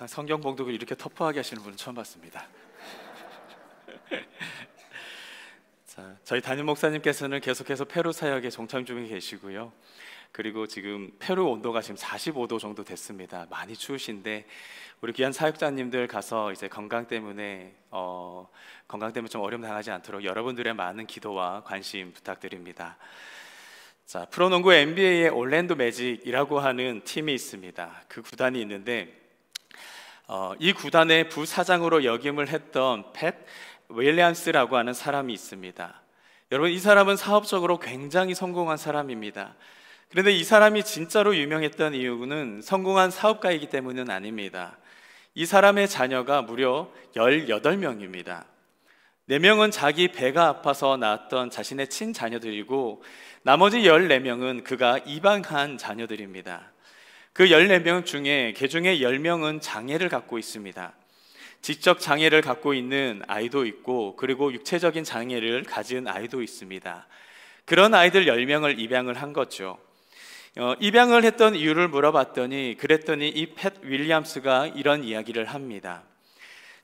성경 봉독을 이렇게 터프하게 하시는 분은 처음 봤습니다. 자, 저희 담임 목사님께서는 계속해서 페루 사역에 동참 중에 계시고요. 그리고 지금 페루 온도가 지금 45도 정도 됐습니다. 많이 추우신데 우리 귀한 사역자님들 가서 이제 건강 때문에 좀 어려움 당하지 않도록 여러분들의 많은 기도와 관심 부탁드립니다. 자, 프로농구 NBA의 올랜도 매직이라고 하는 팀이 있습니다. 그 구단이 있는데 이 구단의 부사장으로 역임을 했던 팻 윌리엄스라고 하는 사람이 있습니다. 여러분, 이 사람은 사업적으로 굉장히 성공한 사람입니다. 그런데 이 사람이 진짜로 유명했던 이유는 성공한 사업가이기 때문은 아닙니다. 이 사람의 자녀가 무려 18명입니다. 4명은 자기 배가 아파서 낳았던 자신의 친자녀들이고 나머지 14명은 그가 입양한 자녀들입니다. 그 14명 중에 개중에 10명은 장애를 갖고 있습니다. 지적 장애를 갖고 있는 아이도 있고 그리고 육체적인 장애를 가진 아이도 있습니다. 그런 아이들 10명을 입양을 한 거죠. 입양을 했던 이유를 물어봤더니 그랬더니 이 팻 윌리엄스가 이런 이야기를 합니다.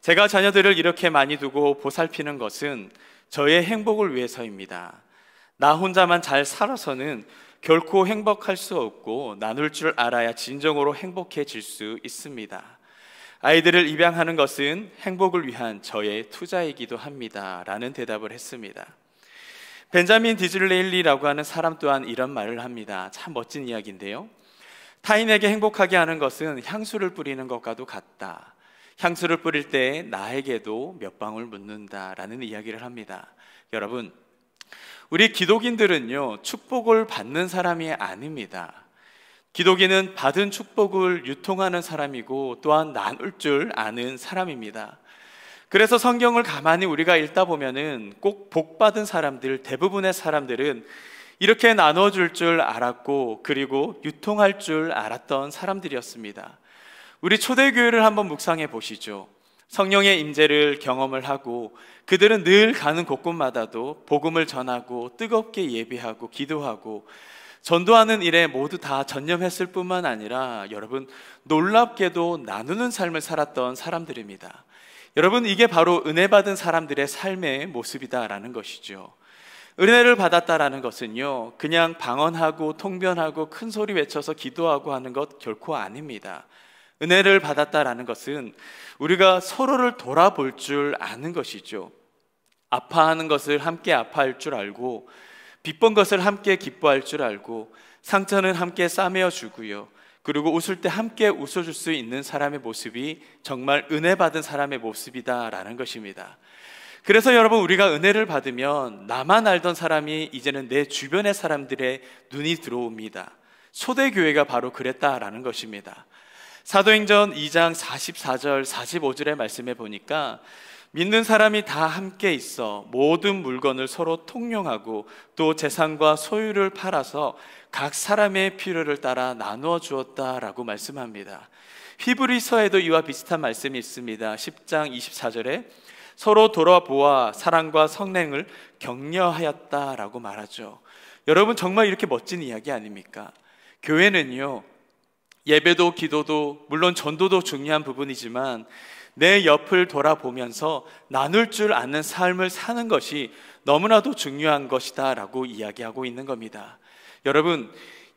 제가 자녀들을 이렇게 많이 두고 보살피는 것은 저의 행복을 위해서입니다. 나 혼자만 잘 살아서는 결코 행복할 수 없고 나눌 줄 알아야 진정으로 행복해질 수 있습니다. 아이들을 입양하는 것은 행복을 위한 저의 투자이기도 합니다. 라는 대답을 했습니다. 벤자민 디즐레일리라고 하는 사람 또한 이런 말을 합니다. 참 멋진 이야기인데요. 타인에게 행복하게 하는 것은 향수를 뿌리는 것과도 같다. 향수를 뿌릴 때 나에게도 몇 방울 묻는다. 라는 이야기를 합니다. 여러분, 우리 기독인들은요, 축복을 받는 사람이 아닙니다. 기독인은 받은 축복을 유통하는 사람이고 또한 나눌 줄 아는 사람입니다. 그래서 성경을 가만히 우리가 읽다 보면은 꼭 복받은 사람들, 대부분의 사람들은 이렇게 나눠줄 줄 알았고 그리고 유통할 줄 알았던 사람들이었습니다. 우리 초대교회를 한번 묵상해 보시죠. 성령의 임재를 경험을 하고 그들은 늘 가는 곳곳마다도 복음을 전하고 뜨겁게 예배하고 기도하고 전도하는 일에 모두 다 전념했을 뿐만 아니라 여러분, 놀랍게도 나누는 삶을 살았던 사람들입니다. 여러분, 이게 바로 은혜 받은 사람들의 삶의 모습이다라는 것이죠. 은혜를 받았다라는 것은요, 그냥 방언하고 통변하고 큰 소리 외쳐서 기도하고 하는 것 결코 아닙니다. 은혜를 받았다라는 것은 우리가 서로를 돌아볼 줄 아는 것이죠. 아파하는 것을 함께 아파할 줄 알고 기쁜 것을 함께 기뻐할 줄 알고 상처는 함께 싸매어 주고요. 그리고 웃을 때 함께 웃어줄 수 있는 사람의 모습이 정말 은혜 받은 사람의 모습이다라는 것입니다. 그래서 여러분, 우리가 은혜를 받으면 나만 알던 사람이 이제는 내 주변의 사람들의 눈이 들어옵니다. 초대교회가 바로 그랬다라는 것입니다. 사도행전 2장 44절 45절의 말씀에 보니까 믿는 사람이 다 함께 있어 모든 물건을 서로 통용하고 또 재산과 소유를 팔아서 각 사람의 필요를 따라 나누어 주었다라고 말씀합니다. 히브리서에도 이와 비슷한 말씀이 있습니다. 10장 24절에 서로 돌아보아 사랑과 성령을 격려하였다라고 말하죠. 여러분, 정말 이렇게 멋진 이야기 아닙니까? 교회는요, 예배도 기도도 물론 전도도 중요한 부분이지만 내 옆을 돌아보면서 나눌 줄 아는 삶을 사는 것이 너무나도 중요한 것이다 라고 이야기하고 있는 겁니다.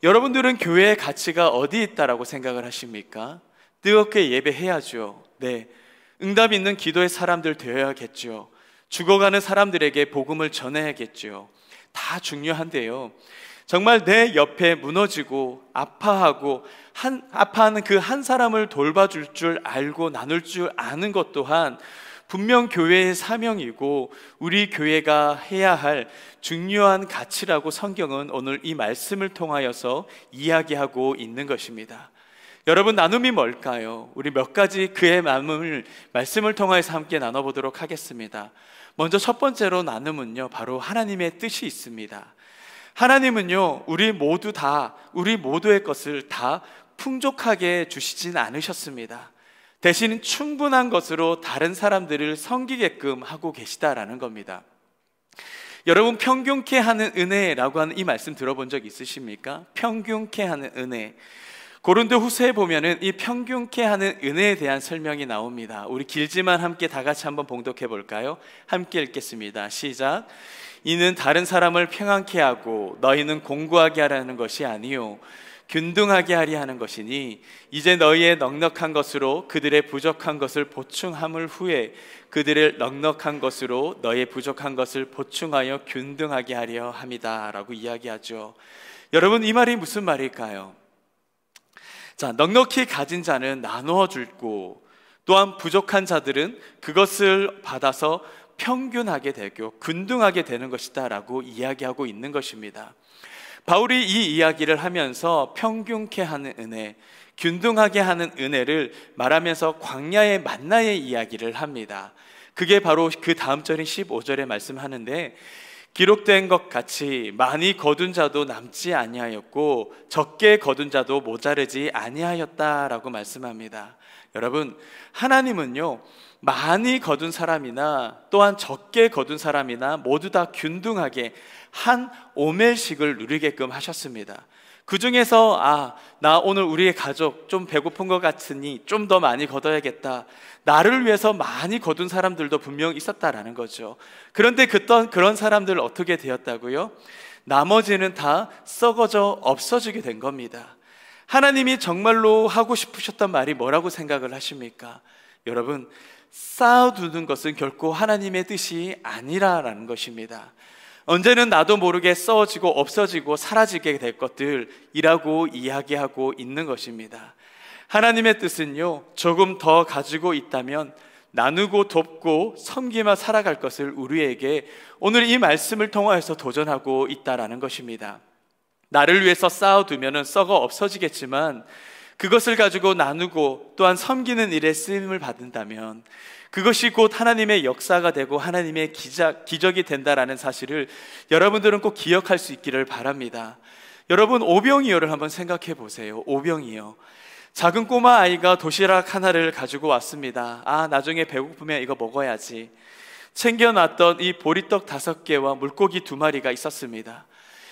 여러분들은 교회의 가치가 어디 있다라고 생각을 하십니까? 뜨겁게 예배해야죠. 네, 응답 있는 기도의 사람들 되어야겠죠. 죽어가는 사람들에게 복음을 전해야겠죠. 다 중요한데요, 정말 내 옆에 무너지고 아파하고 아파하는 그 한 사람을 돌봐줄 줄 알고 나눌 줄 아는 것 또한 분명 교회의 사명이고 우리 교회가 해야 할 중요한 가치라고 성경은 오늘 이 말씀을 통하여서 이야기하고 있는 것입니다. 여러분, 나눔이 뭘까요? 우리 몇 가지 그의 마음을 말씀을 통해서 함께 나눠보도록 하겠습니다. 먼저 첫 번째로 나눔은요, 바로 하나님의 뜻이 있습니다. 하나님은요, 우리 모두의 것을 다 풍족하게 주시진 않으셨습니다. 대신 충분한 것으로 다른 사람들을 섬기게끔 하고 계시다라는 겁니다. 여러분, 평균케 하는 은혜라고 하는 이 말씀 들어본 적 있으십니까? 평균케 하는 은혜. 고린도후서에 보면은 이 평균케 하는 은혜에 대한 설명이 나옵니다. 우리 길지만 함께 다 같이 한번 봉독해 볼까요? 함께 읽겠습니다. 시작. 이는 다른 사람을 평안케 하고 너희는 공고하게 하라는 것이 아니요 균등하게 하리 하는 것이니 이제 너희의 넉넉한 것으로 그들의 부족한 것을 보충함을 후에 그들의 넉넉한 것으로 너희의 부족한 것을 보충하여 균등하게 하려 함이다 라고 이야기하죠. 여러분, 이 말이 무슨 말일까요? 자, 넉넉히 가진 자는 나누어 줄고 또한 부족한 자들은 그것을 받아서 평균하게 되고 균등하게 되는 것이다 라고 이야기하고 있는 것입니다. 바울이 이 이야기를 하면서 평균케 하는 은혜, 균등하게 하는 은혜를 말하면서 광야의 만나의 이야기를 합니다. 그게 바로 그 다음 절인 15절에 말씀하는데, 기록된 것 같이 많이 거둔 자도 남지 아니하였고 적게 거둔 자도 모자르지 아니하였다라고 말씀합니다. 여러분, 하나님은요, 많이 거둔 사람이나 또한 적게 거둔 사람이나 모두 다 균등하게 한 오멜식을 누리게끔 하셨습니다. 그 중에서 나 오늘 우리의 가족 좀 배고픈 것 같으니 좀 더 많이 거둬야겠다, 나를 위해서 많이 거둔 사람들도 분명 있었다라는 거죠. 그런데 그런 사람들 어떻게 되었다고요? 나머지는 다 썩어져 없어지게 된 겁니다. 하나님이 정말로 하고 싶으셨던 말이 뭐라고 생각을 하십니까? 여러분, 쌓아두는 것은 결코 하나님의 뜻이 아니라라는 것입니다. 언제는 나도 모르게 썩어지고 없어지고 사라지게 될 것들이라고 이야기하고 있는 것입니다. 하나님의 뜻은요, 조금 더 가지고 있다면 나누고 돕고 섬기며 살아갈 것을 우리에게 오늘 이 말씀을 통하여서 도전하고 있다라는 것입니다. 나를 위해서 쌓아두면 썩어 없어지겠지만 그것을 가지고 나누고 또한 섬기는 일에 쓰임을 받는다면 그것이 곧 하나님의 역사가 되고 하나님의 기적이 된다라는 사실을 여러분들은 꼭 기억할 수 있기를 바랍니다. 여러분, 오병이어를 한번 생각해 보세요. 오병이어, 작은 꼬마 아이가 도시락 하나를 가지고 왔습니다. 나중에 배고프면 이거 먹어야지. 챙겨놨던 이 보리떡 5개와 물고기 2마리가 있었습니다.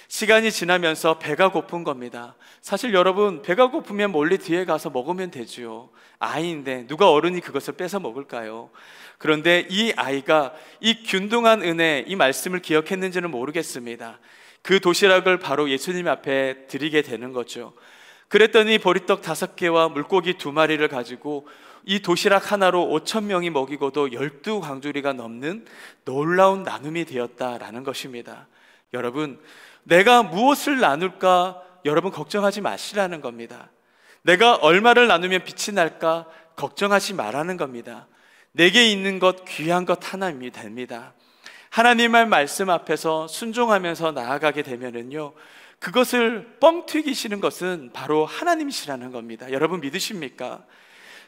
시간이 지나면서 배가 고픈 겁니다. 사실 여러분, 배가 고프면 멀리 뒤에 가서 먹으면 되죠. 아이인데 누가 어른이 그것을 뺏어 먹을까요? 그런데 이 아이가 이 균등한 은혜, 이 말씀을 기억했는지는 모르겠습니다. 그 도시락을 바로 예수님 앞에 드리게 되는 거죠. 그랬더니 보리떡 5개와 물고기 2마리를 가지고 이 도시락 하나로 5,000명이 먹이고도 12광주리가 넘는 놀라운 나눔이 되었다라는 것입니다. 여러분, 내가 무엇을 나눌까 여러분 걱정하지 마시라는 겁니다. 내가 얼마를 나누면 빛이 날까 걱정하지 말라는 겁니다. 내게 있는 것, 귀한 것 하나님이 됩니다. 하나님의 말씀 앞에서 순종하면서 나아가게 되면은요, 그것을 뻥 튀기시는 것은 바로 하나님이시라는 겁니다. 여러분 믿으십니까?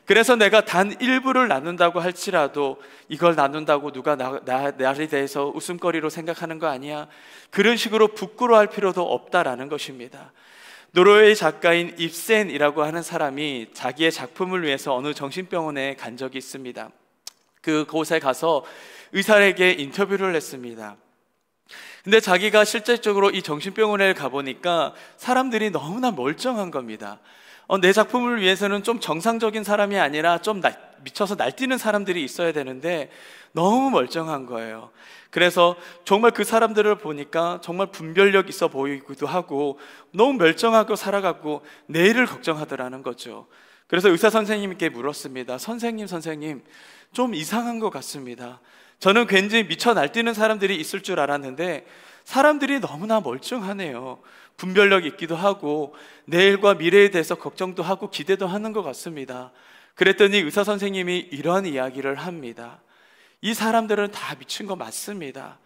그래서 내가 단 일부를 나눈다고 할지라도 이걸 나눈다고 누가 나에 대해서 웃음거리로 생각하는 거 아니야? 그런 식으로 부끄러워할 필요도 없다라는 것입니다. 노르웨이 작가인 입센이라고 하는 사람이 자기의 작품을 위해서 어느 정신병원에 간 적이 있습니다. 그곳에 가서 의사에게 인터뷰를 했습니다. 근데 자기가 실질적으로 이 정신병원에 가보니까 사람들이 너무나 멀쩡한 겁니다. 내 작품을 위해서는 좀 정상적인 사람이 아니라 좀 미쳐서 날뛰는 사람들이 있어야 되는데 너무 멀쩡한 거예요. 그래서 정말 그 사람들을 보니까 정말 분별력 있어 보이기도 하고 너무 멀쩡하고 살아가고 내일을 걱정하더라는 거죠. 그래서 의사 선생님께 물었습니다. 선생님 좀 이상한 것 같습니다. 저는 굉장히 미쳐 날뛰는 사람들이 있을 줄 알았는데 사람들이 너무나 멀쩡하네요. 분별력 있기도 하고 내일과 미래에 대해서 걱정도 하고 기대도 하는 것 같습니다. 그랬더니 의사 선생님이 이러한 이야기를 합니다. 이 사람들은 다 미친 거 맞습니다.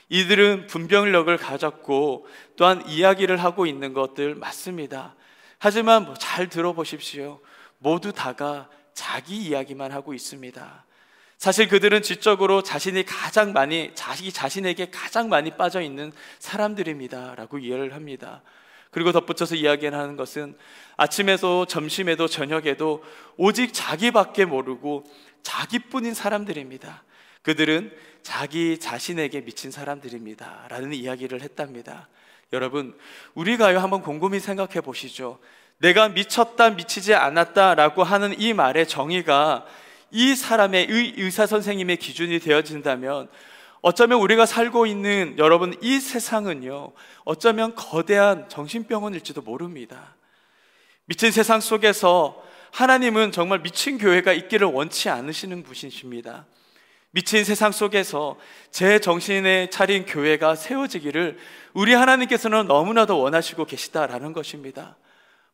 이들은 분별력을 가졌고 또한 이야기를 하고 있는 것들 맞습니다. 하지만 잘 들어보십시오. 모두 다가 자기 이야기만 하고 있습니다. 사실 그들은 지적으로 자신에게 가장 많이 빠져 있는 사람들입니다 라고 이해를 합니다. 그리고 덧붙여서 이야기하는 것은 아침에도 점심에도 저녁에도 오직 자기밖에 모르고 자기뿐인 사람들입니다. 그들은 자기 자신에게 미친 사람들입니다 라는 이야기를 했답니다. 여러분, 우리가요 한번 곰곰이 생각해 보시죠. 내가 미쳤다 미치지 않았다라고 하는 이 말의 정의가 이 사람의 의사 선생님의 기준이 되어진다면 어쩌면 우리가 살고 있는 여러분 이 세상은요, 어쩌면 거대한 정신병원일지도 모릅니다. 미친 세상 속에서 하나님은 정말 미친 교회가 있기를 원치 않으시는 분이십니다. 미친 세상 속에서 제 정신에 차린 교회가 세워지기를 우리 하나님께서는 너무나도 원하시고 계시다라는 것입니다.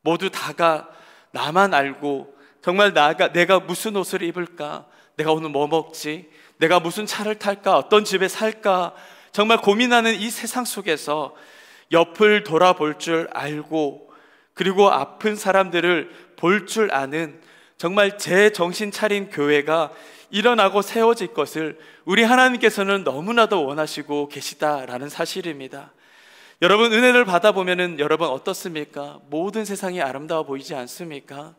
모두 다가 나만 알고 정말 내가 무슨 옷을 입을까? 내가 오늘 뭐 먹지? 내가 무슨 차를 탈까? 어떤 집에 살까? 정말 고민하는 이 세상 속에서 옆을 돌아볼 줄 알고 그리고 아픈 사람들을 볼 줄 아는 정말 제 정신 차린 교회가 일어나고 세워질 것을 우리 하나님께서는 너무나도 원하시고 계시다라는 사실입니다. 여러분, 은혜를 받아보면은 여러분 어떻습니까? 모든 세상이 아름다워 보이지 않습니까?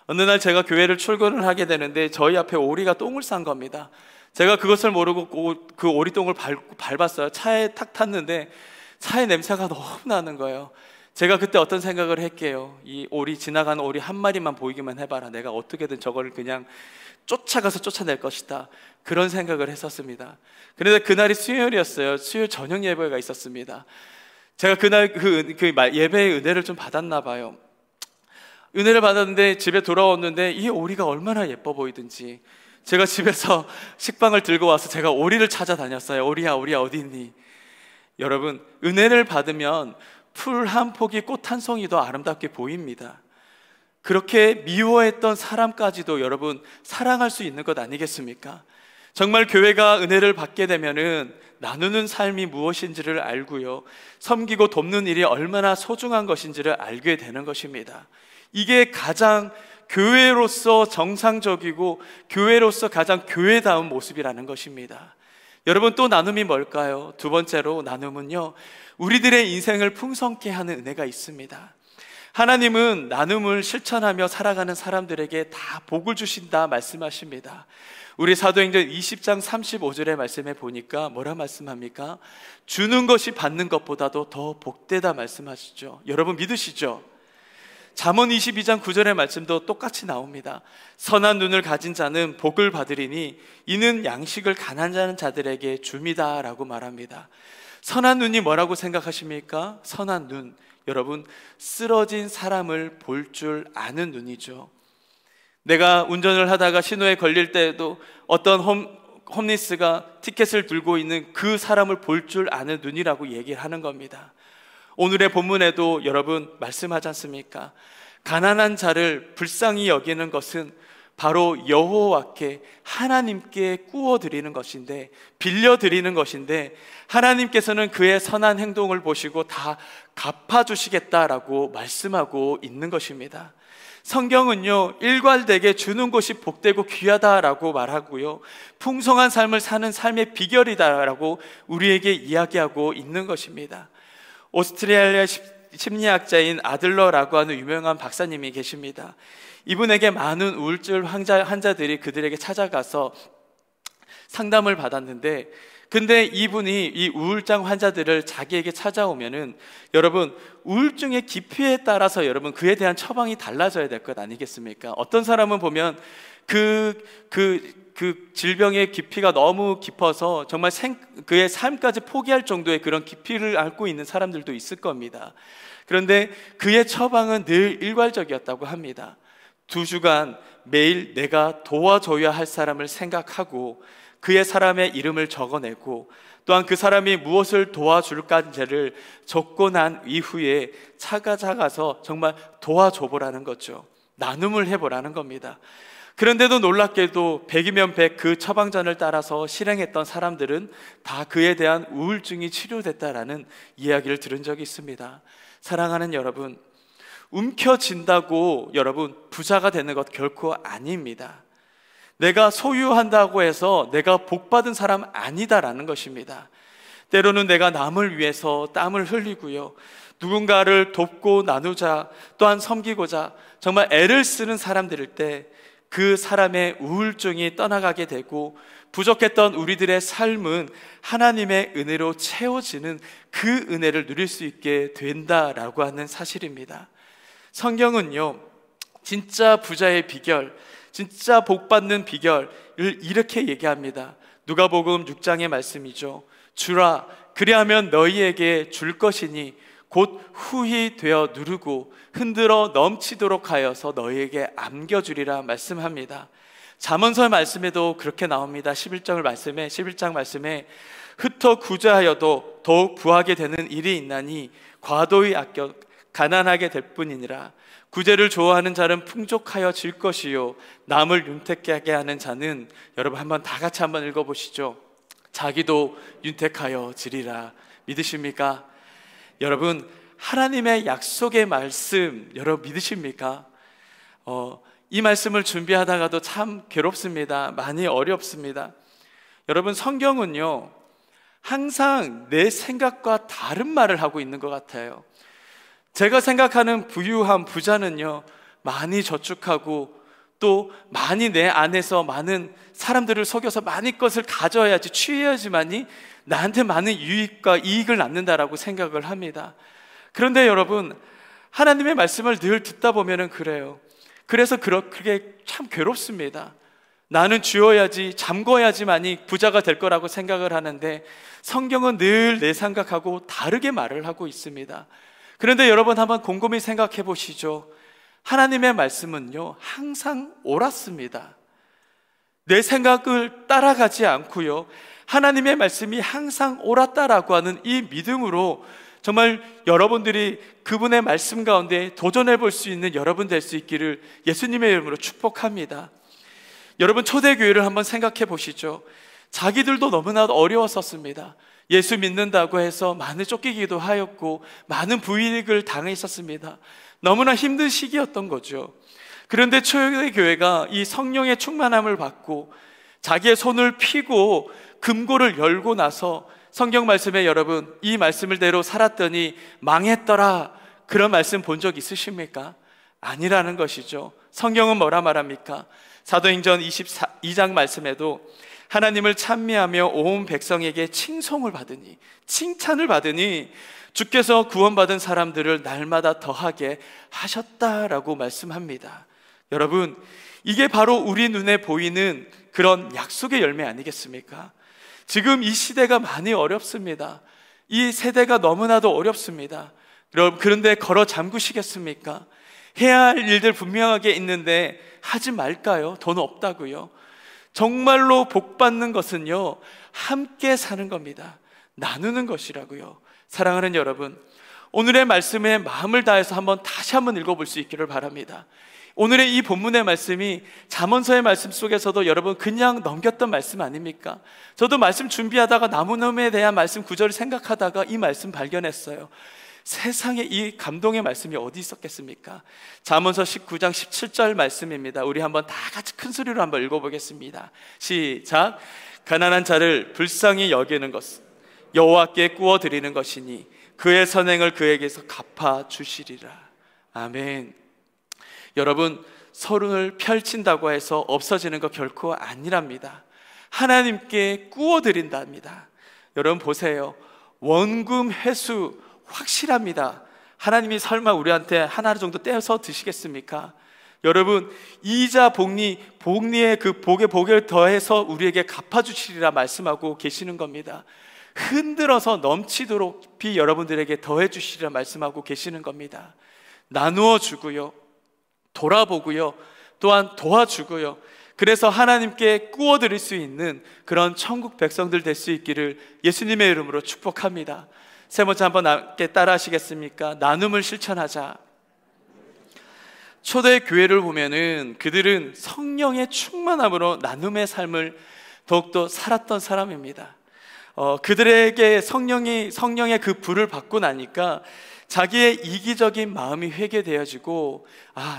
어느 날 제가 교회를 출근을 하게 되는데 저희 앞에 오리가 똥을 싼 겁니다. 제가 그것을 모르고 그 오리똥을 밟았어요. 차에 탁 탔는데 차의 냄새가 너무 나는 거예요. 제가 그때 어떤 생각을 했게요? 이 오리, 지나가는 오리 한 마리만 보이기만 해봐라. 내가 어떻게든 저걸 그냥 쫓아가서 쫓아낼 것이다. 그런 생각을 했었습니다. 그런데 그날이 수요일이었어요. 수요일 저녁 예배가 있었습니다. 제가 그날 그 예배의 은혜를 좀 받았나 봐요. 은혜를 받았는데 집에 돌아왔는데 이 오리가 얼마나 예뻐 보이든지 제가 집에서 식빵을 들고 와서 제가 오리를 찾아다녔어요. 오리야 어디 있니? 여러분, 은혜를 받으면 풀 한 폭이 꽃 한 송이 더 아름답게 보입니다. 그렇게 미워했던 사람까지도 여러분 사랑할 수 있는 것 아니겠습니까? 정말 교회가 은혜를 받게 되면은 나누는 삶이 무엇인지를 알고요, 섬기고 돕는 일이 얼마나 소중한 것인지를 알게 되는 것입니다. 이게 가장 교회로서 정상적이고 교회로서 가장 교회다운 모습이라는 것입니다. 여러분, 또 나눔이 뭘까요? 두 번째로 나눔은요, 우리들의 인생을 풍성케 하는 은혜가 있습니다. 하나님은 나눔을 실천하며 살아가는 사람들에게 다 복을 주신다 말씀하십니다. 우리 사도행전 20장 35절의 말씀에 보니까 뭐라 말씀합니까? 주는 것이 받는 것보다도 더 복되다 말씀하시죠. 여러분 믿으시죠? 잠언 22장 9절의 말씀도 똑같이 나옵니다. 선한 눈을 가진 자는 복을 받으리니 이는 양식을 가난한 자들에게 줍니다 라고 말합니다. 선한 눈이 뭐라고 생각하십니까? 선한 눈, 여러분 쓰러진 사람을 볼 줄 아는 눈이죠. 내가 운전을 하다가 신호에 걸릴 때에도 어떤 홈리스가 티켓을 들고 있는 그 사람을 볼 줄 아는 눈이라고 얘기를 하는 겁니다. 오늘의 본문에도 여러분 말씀하지 않습니까? 가난한 자를 불쌍히 여기는 것은 바로 여호와께 하나님께 구워드리는 것인데, 빌려드리는 것인데, 하나님께서는 그의 선한 행동을 보시고 다 갚아주시겠다라고 말씀하고 있는 것입니다. 성경은요, 일괄되게 주는 것이 복되고 귀하다라고 말하고요, 풍성한 삶을 사는 삶의 비결이다라고 우리에게 이야기하고 있는 것입니다. 오스트리아 심리학자인 아들러라고 하는 유명한 박사님이 계십니다. 이분에게 많은 우울증 환자들이 그들에게 찾아가서 상담을 받았는데, 근데 이분이 이 우울증 환자들을 자기에게 찾아오면은 여러분 우울증의 깊이에 따라서 여러분 그에 대한 처방이 달라져야 될 것 아니겠습니까? 어떤 사람은 보면 그 질병의 깊이가 너무 깊어서 정말 그의 삶까지 포기할 정도의 그런 깊이를 앓고 있는 사람들도 있을 겁니다. 그런데 그의 처방은 늘 일괄적이었다고 합니다. 2주간 매일 내가 도와줘야 할 사람을 생각하고 그의 사람의 이름을 적어내고 또한 그 사람이 무엇을 도와줄까지를 적고 난 이후에 찾아가서 정말 도와줘보라는 거죠. 나눔을 해보라는 겁니다. 그런데도 놀랍게도 100이면 100 그 처방전을 따라서 실행했던 사람들은 다 그에 대한 우울증이 치료됐다라는 이야기를 들은 적이 있습니다. 사랑하는 여러분, 움켜진다고 여러분 부자가 되는 것 결코 아닙니다. 내가 소유한다고 해서 내가 복받은 사람 아니다라는 것입니다. 때로는 내가 남을 위해서 땀을 흘리고요, 누군가를 돕고 나누자, 또한 섬기고자 정말 애를 쓰는 사람들일 때 그 사람의 우울증이 떠나가게 되고 부족했던 우리들의 삶은 하나님의 은혜로 채워지는 그 은혜를 누릴 수 있게 된다라고 하는 사실입니다. 성경은요, 진짜 부자의 비결, 진짜 복 받는 비결을 이렇게 얘기합니다. 누가복음 6장의 말씀이죠. 주라, 그리하면 너희에게 줄 것이니 곧 후히 되어 누르고 흔들어 넘치도록 하여서 너희에게 안겨주리라 말씀합니다. 잠언서 말씀에도 그렇게 나옵니다. 11장 말씀에 흩어 구제하여도 더욱 부하게 되는 일이 있나니 과도히 아껴 가난하게 될 뿐이니라. 구제를 좋아하는 자는 풍족하여 질 것이요 남을 윤택하게 하는 자는, 여러분 한번 다 같이 한번 읽어보시죠. 자기도 윤택하여 지리라. 믿으십니까? 여러분, 하나님의 약속의 말씀 여러분 믿으십니까? 이 말씀을 준비하다가도 참 괴롭습니다. 많이 어렵습니다. 여러분, 성경은요 항상 내 생각과 다른 말을 하고 있는 것 같아요. 제가 생각하는 부유한 부자는요, 많이 저축하고 또 많이 내 안에서 많은 사람들을 속여서 많이 것을 가져야지, 취해야지만이 나한테 많은 유익과 이익을 낳는다라고 생각을 합니다. 그런데 여러분, 하나님의 말씀을 늘 듣다 보면은 그래요. 그래서 그게 참 괴롭습니다. 나는 쥐어야지, 잠궈야지만이 부자가 될 거라고 생각을 하는데 성경은 늘 내 생각하고 다르게 말을 하고 있습니다. 그런데 여러분 한번 곰곰이 생각해 보시죠. 하나님의 말씀은요 항상 옳았습니다. 내 생각을 따라가지 않고요, 하나님의 말씀이 항상 옳았다라고 하는 이 믿음으로 정말 여러분들이 그분의 말씀 가운데 도전해 볼 수 있는 여러분 될 수 있기를 예수님의 이름으로 축복합니다. 여러분, 초대교회를 한번 생각해 보시죠. 자기들도 너무나 어려웠었습니다. 예수 믿는다고 해서 많이 쫓기기도 하였고 많은 불이익을 당했었습니다. 너무나 힘든 시기였던 거죠. 그런데 초대교회가 이 성령의 충만함을 받고 자기의 손을 펴고 금고를 열고 나서 성경 말씀에, 여러분 이 말씀을 대로 살았더니 망했더라, 그런 말씀 본 적 있으십니까? 아니라는 것이죠. 성경은 뭐라 말합니까? 사도행전 22장 말씀에도 하나님을 찬미하며 온 백성에게 칭송을 받으니, 칭찬을 받으니 주께서 구원받은 사람들을 날마다 더하게 하셨다라고 말씀합니다. 여러분, 이게 바로 우리 눈에 보이는 그런 약속의 열매 아니겠습니까? 지금 이 시대가 많이 어렵습니다. 이 세대가 너무나도 어렵습니다. 여러분, 그런데 걸어 잠그시겠습니까? 해야 할 일들 분명하게 있는데 하지 말까요? 돈 없다고요? 정말로 복 받는 것은요 함께 사는 겁니다. 나누는 것이라고요. 사랑하는 여러분, 오늘의 말씀에 마음을 다해서 다시 한번 읽어볼 수 있기를 바랍니다. 오늘의 이 본문의 말씀이 잠언서의 말씀 속에서도 여러분 그냥 넘겼던 말씀 아닙니까? 저도 말씀 준비하다가 나무놈에 대한 말씀 구절을 생각하다가 이 말씀 발견했어요. 세상에 이 감동의 말씀이 어디 있었겠습니까? 잠언서 19장 17절 말씀입니다. 우리 한번 다 같이 큰 소리로 한번 읽어보겠습니다. 시작. 가난한 자를 불쌍히 여기는 것은 여호와께 구워 드리는 것이니 그의 선행을 그에게서 갚아 주시리라. 아멘. 여러분, 손을 펼친다고 해서 없어지는 거 결코 아니랍니다. 하나님께 구워 드린답니다. 여러분 보세요. 원금 회수 확실합니다. 하나님이 설마 우리한테 하나 정도 떼어서 드시겠습니까? 여러분, 이자 복리의 그 복에 복을 더해서 우리에게 갚아주시리라 말씀하고 계시는 겁니다. 흔들어서 넘치도록 여러분들에게 더해 주시리라 말씀하고 계시는 겁니다. 나누어 주고요, 돌아보고요, 또한 도와주고요. 그래서 하나님께 구워 드릴 수 있는 그런 천국 백성들 될 수 있기를 예수님의 이름으로 축복합니다. 세 번째 한번 함께 따라 하시겠습니까? 나눔을 실천하자. 초대교회를 보면은 그들은 성령의 충만함으로 나눔의 삶을 더욱더 살았던 사람입니다. 그들에게 성령의 그 불을 받고 나니까 자기의 이기적인 마음이 회개되어지고,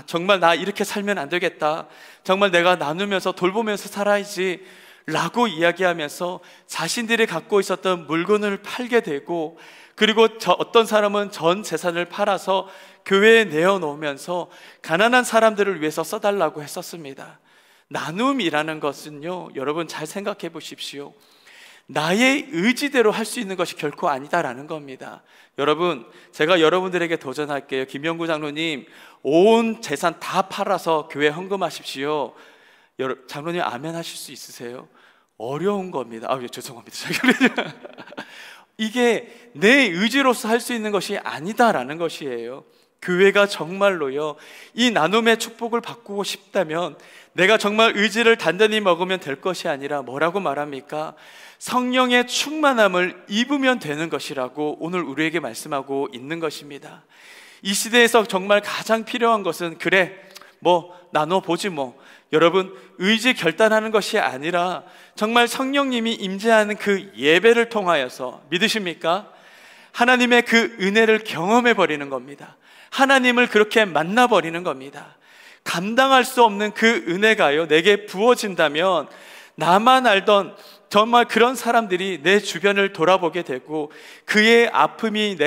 정말 나 이렇게 살면 안 되겠다, 정말 내가 나누면서 돌보면서 살아야지 라고 이야기하면서 자신들이 갖고 있었던 물건을 팔게 되고, 그리고 어떤 사람은 전 재산을 팔아서 교회에 내어놓으면서 가난한 사람들을 위해서 써달라고 했었습니다. 나눔이라는 것은요, 여러분 잘 생각해 보십시오. 나의 의지대로 할 수 있는 것이 결코 아니다라는 겁니다. 여러분, 제가 여러분들에게 도전할게요. 김영구 장로님, 온 재산 다 팔아서 교회 헌금하십시오. 장로님 아멘 하실 수 있으세요? 어려운 겁니다. 죄송합니다. 이게 내 의지로서 할 수 있는 것이 아니다라는 것이에요. 교회가 정말로요, 이 나눔의 축복을 바꾸고 싶다면 내가 정말 의지를 단단히 먹으면 될 것이 아니라 뭐라고 말합니까? 성령의 충만함을 입으면 되는 것이라고 오늘 우리에게 말씀하고 있는 것입니다. 이 시대에서 정말 가장 필요한 것은 나눠보지 여러분, 의지 결단하는 것이 아니라 정말 성령님이 임재하는 그 예배를 통하여서, 믿으십니까? 하나님의 그 은혜를 경험해 버리는 겁니다. 하나님을 그렇게 만나버리는 겁니다. 감당할 수 없는 그 은혜가요, 내게 부어진다면 나만 알던 정말 그런 사람들이 내 주변을 돌아보게 되고, 그의 아픔이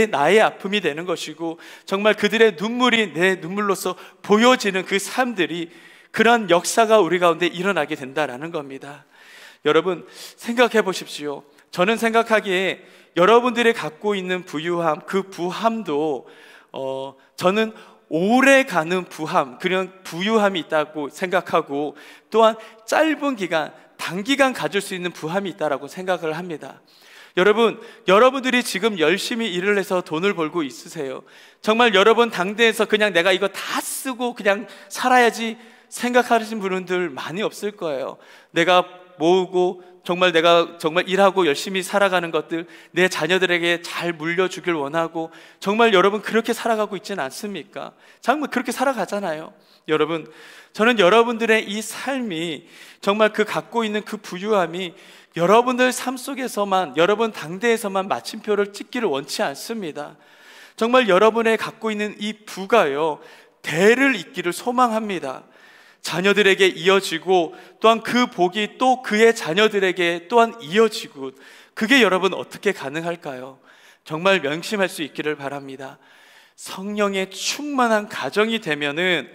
나의 아픔이 되는 것이고, 정말 그들의 눈물이 내 눈물로서 보여지는 그 삶들이, 그런 역사가 우리 가운데 일어나게 된다라는 겁니다. 여러분, 생각해 보십시오. 저는 생각하기에 여러분들이 갖고 있는 부유함, 그 부함도 저는 오래 가는 부함, 그런 부유함이 있다고 생각하고, 또한 짧은 기간, 단기간 가질 수 있는 부함이 있다고 생각을 합니다. 여러분들이 지금 열심히 일을 해서 돈을 벌고 있으세요. 정말 여러분 당대에서 그냥 내가 이거 다 쓰고 그냥 살아야지 생각하시는 분들 많이 없을 거예요. 내가 모으고 내가 정말 일하고 열심히 살아가는 것들, 내 자녀들에게 잘 물려주길 원하고, 정말 여러분 그렇게 살아가고 있지는 않습니까? 정말 그렇게 살아가잖아요. 여러분, 저는 여러분들의 이 삶이, 정말 그 갖고 있는 그 부유함이 여러분들 삶 속에서만, 여러분 당대에서만 마침표를 찍기를 원치 않습니다. 정말 여러분의 갖고 있는 이 부가요, 대를 잇기를 소망합니다. 자녀들에게 이어지고, 또한 그 복이 또 그의 자녀들에게 또한 이어지고, 그게 여러분 어떻게 가능할까요? 정말 명심할 수 있기를 바랍니다. 성령의 충만한 가정이 되면은,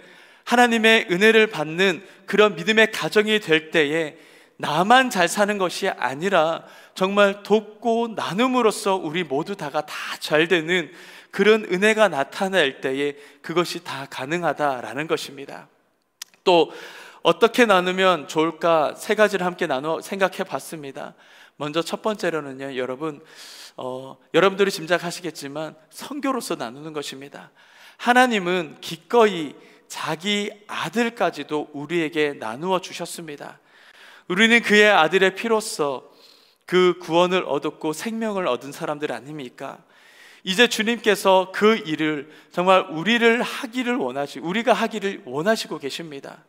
하나님의 은혜를 받는 그런 믿음의 가정이 될 때에 나만 잘 사는 것이 아니라 정말 돕고 나눔으로써 우리 모두 다가 다 잘 되는 그런 은혜가 나타날 때에 그것이 다 가능하다라는 것입니다. 또 어떻게 나누면 좋을까, 세 가지를 함께 나눠 생각해 봤습니다. 먼저 첫 번째로는요, 여러분들이 짐작하시겠지만 선교로서 나누는 것입니다. 하나님은 기꺼이 자기 아들까지도 우리에게 나누어 주셨습니다. 우리는 그의 아들의 피로써 그 구원을 얻었고 생명을 얻은 사람들 아닙니까? 이제 주님께서 그 일을 정말 우리가 하기를 원하시고 계십니다.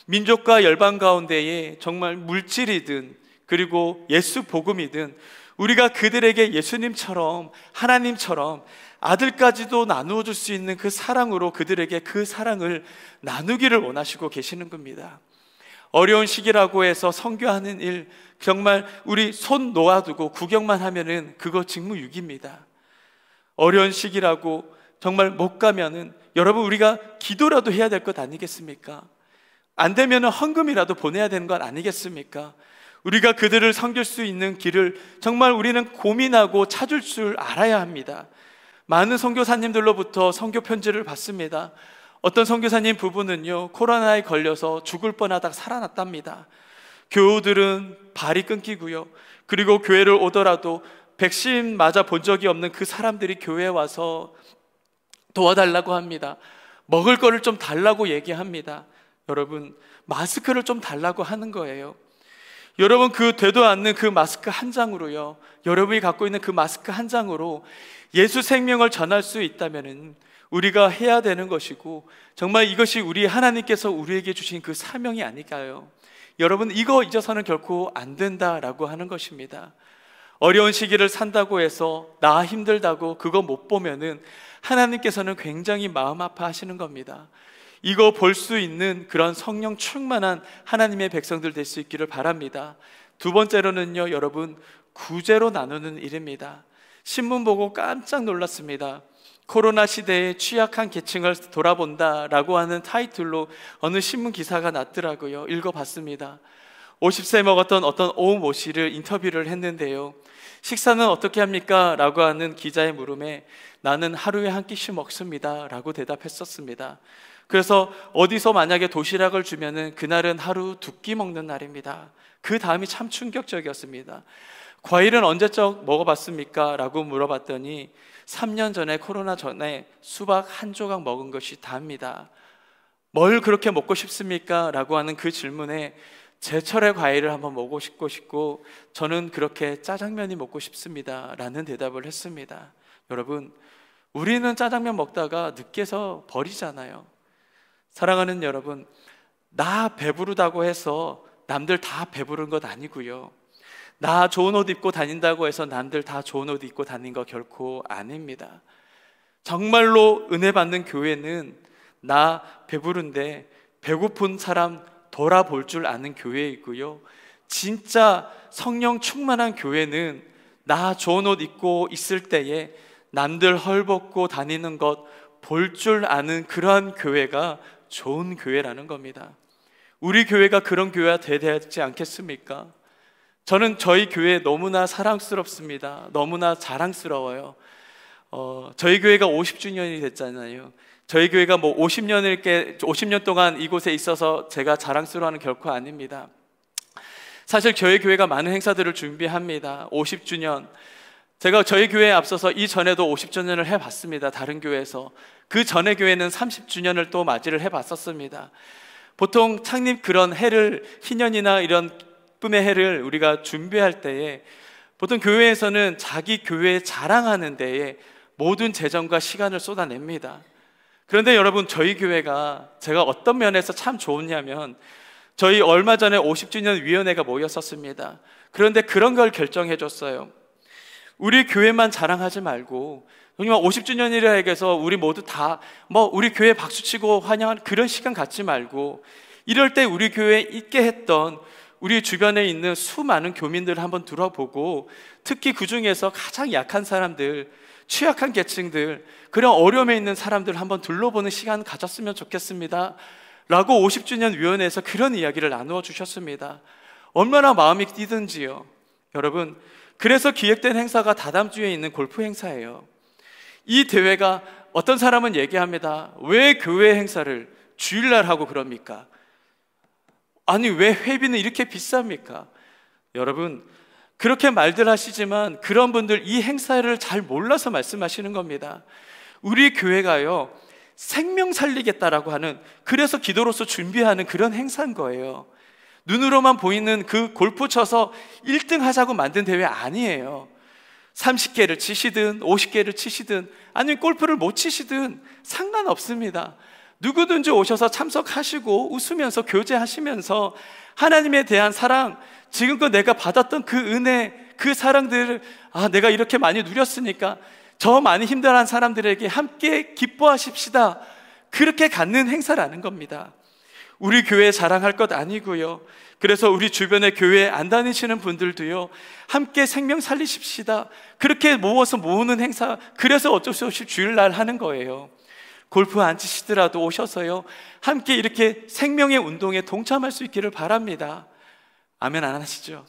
민족과 열방 가운데에 정말 물질이든 그리고 예수 복음이든 우리가 그들에게 예수님처럼, 하나님처럼 아들까지도 나누어 줄 수 있는 그 사랑으로 그들에게 그 사랑을 나누기를 원하시고 계시는 겁니다. 어려운 시기라고 해서 선교하는 일, 정말 우리 손 놓아두고 구경만 하면은 그거 직무유기입니다. 어려운 시기라고 정말 못 가면은 여러분, 우리가 기도라도 해야 될 것 아니겠습니까? 안 되면은 헌금이라도 보내야 되는 것 아니겠습니까? 우리가 그들을 섬길 수 있는 길을 정말 우리는 고민하고 찾을 줄 알아야 합니다. 많은 선교사님들로부터 선교 편지를 받습니다. 어떤 선교사님 부부는요, 코로나에 걸려서 죽을 뻔하다가 살아났답니다. 교우들은 발이 끊기고요, 그리고 교회를 오더라도 백신 맞아 본 적이 없는 그 사람들이 교회에 와서 도와달라고 합니다. 먹을 거를 좀 달라고 얘기합니다. 여러분, 마스크를 좀 달라고 하는 거예요. 여러분, 그 되도 않는 그 마스크 한 장으로요, 여러분이 갖고 있는 그 마스크 한 장으로 예수 생명을 전할 수 있다면 우리가 해야 되는 것이고, 정말 이것이 우리 하나님께서 우리에게 주신 그 사명이 아닐까요? 여러분, 이거 잊어서는 결코 안 된다라고 하는 것입니다. 어려운 시기를 산다고 해서 나 힘들다고 그거 못 보면은 하나님께서는 굉장히 마음 아파하시는 겁니다. 이거 볼 수 있는 그런 성령 충만한 하나님의 백성들 될 수 있기를 바랍니다. 두 번째로는요, 여러분, 구제로 나누는 일입니다. 신문 보고 깜짝 놀랐습니다. 코로나 시대에 취약한 계층을 돌아본다라고 하는 타이틀로 어느 신문 기사가 났더라고요. 읽어봤습니다. 50세 먹었던 어떤 오모 씨를 인터뷰를 했는데요. 식사는 어떻게 합니까? 라고 하는 기자의 물음에 나는 하루에 한 끼씩 먹습니다 라고 대답했었습니다. 그래서 어디서 만약에 도시락을 주면은 그날은 하루 2끼 먹는 날입니다. 그 다음이 참 충격적이었습니다. 과일은 언제적 먹어봤습니까? 라고 물어봤더니 3년 전에 코로나 전에 수박 한 조각 먹은 것이 다입니다. 뭘 그렇게 먹고 싶습니까? 라고 하는 그 질문에 제철의 과일을 한번 먹고 싶고 저는 그렇게 짜장면이 먹고 싶습니다 라는 대답을 했습니다. 여러분, 우리는 짜장면 먹다가 늦게서 버리잖아요. 사랑하는 여러분, 나 배부르다고 해서 남들 다 배부른 것 아니고요, 나 좋은 옷 입고 다닌다고 해서 남들 다 좋은 옷 입고 다닌 거 결코 아닙니다. 정말로 은혜 받는 교회는 나 배부른데 배고픈 사람 돌아볼 줄 아는 교회이고요, 진짜 성령 충만한 교회는 나 좋은 옷 입고 있을 때에 남들 헐벗고 다니는 것 볼 줄 아는 그러한 교회가 좋은 교회라는 겁니다. 우리 교회가 그런 교회가 되어야 되지 않겠습니까? 저는 저희 교회 너무나 사랑스럽습니다. 너무나 자랑스러워요. 저희 교회가 50주년이 됐잖아요. 저희 교회가 뭐 50년 동안 이곳에 있어서 제가 자랑스러워하는 결코 아닙니다. 사실 저희 교회가 많은 행사들을 준비합니다. 50주년, 제가 저희 교회에 앞서서 이전에도 50주년을 해봤습니다. 다른 교회에서. 그 전에 교회는 30주년을 또 맞이를 해봤었습니다. 보통 창립 그런 해를, 희년이나 이런 기쁨의 해를 우리가 준비할 때에 보통 교회에서는 자기 교회 자랑하는 데에 모든 재정과 시간을 쏟아냅니다. 그런데 여러분, 저희 교회가 제가 어떤 면에서 참 좋으냐면, 저희 얼마 전에 50주년 위원회가 모였었습니다. 그런데 그런 걸 결정해 줬어요. 우리 교회만 자랑하지 말고, 정말 50주년이라 해서 우리 모두 다 우리 교회 박수치고 환영하는 그런 시간 갖지 말고, 이럴 때 우리 교회에 있게 했던 우리 주변에 있는 수많은 교민들을 한번 들어보고, 특히 그 중에서 가장 약한 사람들, 취약한 계층들, 그런 어려움에 있는 사람들 한번 둘러보는 시간 가졌으면 좋겠습니다 라고 50주년 위원회에서 그런 이야기를 나누어 주셨습니다. 얼마나 마음이 뛰든지요. 여러분, 그래서 기획된 행사가 다다음 주에 있는 골프 행사예요. 이 대회가 어떤 사람은 얘기합니다. 왜 교회 행사를 주일날 하고 그럽니까? 아니, 왜 회비는 이렇게 비쌉니까? 여러분, 그렇게 말들 하시지만 그런 분들 이 행사를 잘 몰라서 말씀하시는 겁니다. 우리 교회가요, 생명 살리겠다라고 하는, 그래서 기도로서 준비하는 그런 행사인 거예요. 눈으로만 보이는 그 골프 쳐서 1등 하자고 만든 대회 아니에요. 30개를 치시든 50개를 치시든 아니면 골프를 못 치시든 상관없습니다. 누구든지 오셔서 참석하시고 웃으면서 교제하시면서 하나님에 대한 사랑, 지금껏 내가 받았던 그 은혜, 그 사랑들을 내가 이렇게 많이 누렸으니까 저 많이 힘들어하는 사람들에게 함께 기뻐하십시다, 그렇게 갖는 행사라는 겁니다. 우리 교회 자랑할 것 아니고요, 그래서 우리 주변에 교회 안 다니시는 분들도요, 함께 생명 살리십시다, 그렇게 모아서 모으는 행사, 그래서 어쩔 수 없이 주일날 하는 거예요. 골프 안 치시더라도 오셔서요, 함께 이렇게 생명의 운동에 동참할 수 있기를 바랍니다. 아멘 안 하시죠?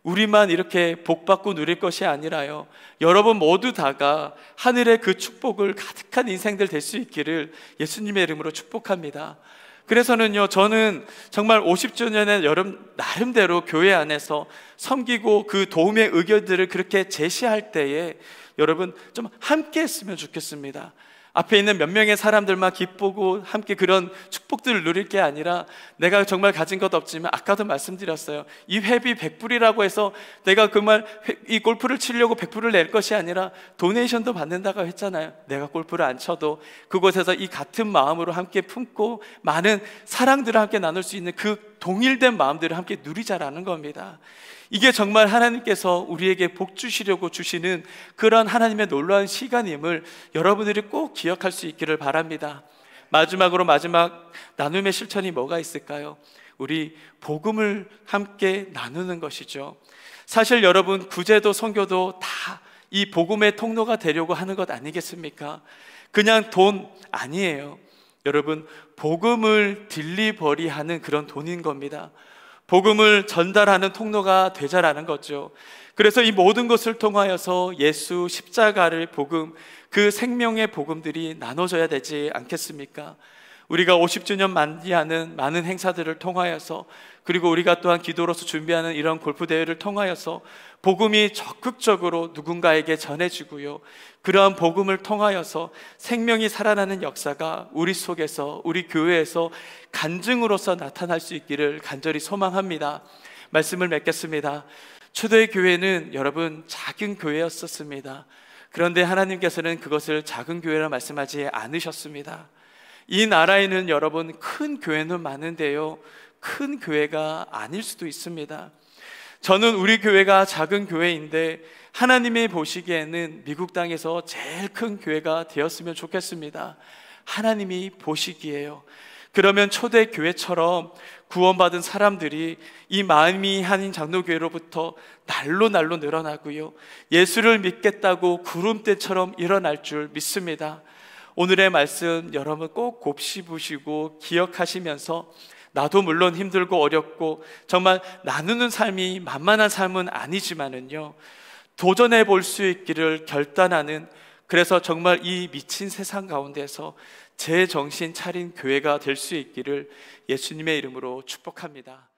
우리만 이렇게 복받고 누릴 것이 아니라요, 여러분 모두 다가 하늘의 그 축복을 가득한 인생들 될 수 있기를 예수님의 이름으로 축복합니다. 그래서는요, 저는 정말 50주년의 여름 나름대로 교회 안에서 섬기고 그 도움의 의견들을 그렇게 제시할 때에 여러분 좀 함께 했으면 좋겠습니다. 앞에 있는 몇 명의 사람들만 기쁘고 함께 그런 축복들을 누릴 게 아니라, 내가 정말 가진 것 없지만 아까도 말씀드렸어요, 이 회비 100불이라고 해서 내가 정말 이 골프를 치려고 100불을 낼 것이 아니라 도네이션도 받는다고 했잖아요. 내가 골프를 안 쳐도 그곳에서 이 같은 마음으로 함께 품고 많은 사랑들을 함께 나눌 수 있는 그 동일된 마음들을 함께 누리자라는 겁니다. 이게 정말 하나님께서 우리에게 복 주시려고 주시는 그런 하나님의 놀라운 시간임을 여러분들이 꼭 기억할 수 있기를 바랍니다. 마지막으로 마지막 나눔의 실천이 뭐가 있을까요? 우리 복음을 함께 나누는 것이죠. 사실 여러분, 구제도 선교도 다 이 복음의 통로가 되려고 하는 것 아니겠습니까? 그냥 돈 아니에요. 여러분, 복음을 딜리버리하는 그런 돈인 겁니다. 복음을 전달하는 통로가 되자라는 거죠. 그래서 이 모든 것을 통하여서 예수 십자가를 복음, 그 생명의 복음들이 나눠져야 되지 않겠습니까? 우리가 50주년 만기하는 많은 행사들을 통하여서, 그리고 우리가 또한 기도로서 준비하는 이런 골프 대회를 통하여서 복음이 적극적으로 누군가에게 전해지고요, 그러한 복음을 통하여서 생명이 살아나는 역사가 우리 속에서, 우리 교회에서 간증으로서 나타날 수 있기를 간절히 소망합니다. 말씀을 맺겠습니다. 초대교회는 여러분 작은 교회였었습니다. 그런데 하나님께서는 그것을 작은 교회라 말씀하지 않으셨습니다. 이 나라에는 여러분 큰 교회는 많은데요, 큰 교회가 아닐 수도 있습니다. 저는 우리 교회가 작은 교회인데 하나님이 보시기에는 미국 땅에서 제일 큰 교회가 되었으면 좋겠습니다. 하나님이 보시기에요. 그러면 초대교회처럼 구원받은 사람들이 이 마음이 한인 장로교회로부터 날로 늘어나고요, 예수를 믿겠다고 구름대처럼 일어날 줄 믿습니다. 오늘의 말씀 여러분 꼭 곱씹으시고 기억하시면서, 나도 물론 힘들고 어렵고 정말 나누는 삶이 만만한 삶은 아니지만은요, 도전해 볼 수 있기를 결단하는, 그래서 정말 이 미친 세상 가운데서 제 정신 차린 교회가 될 수 있기를 예수님의 이름으로 축복합니다.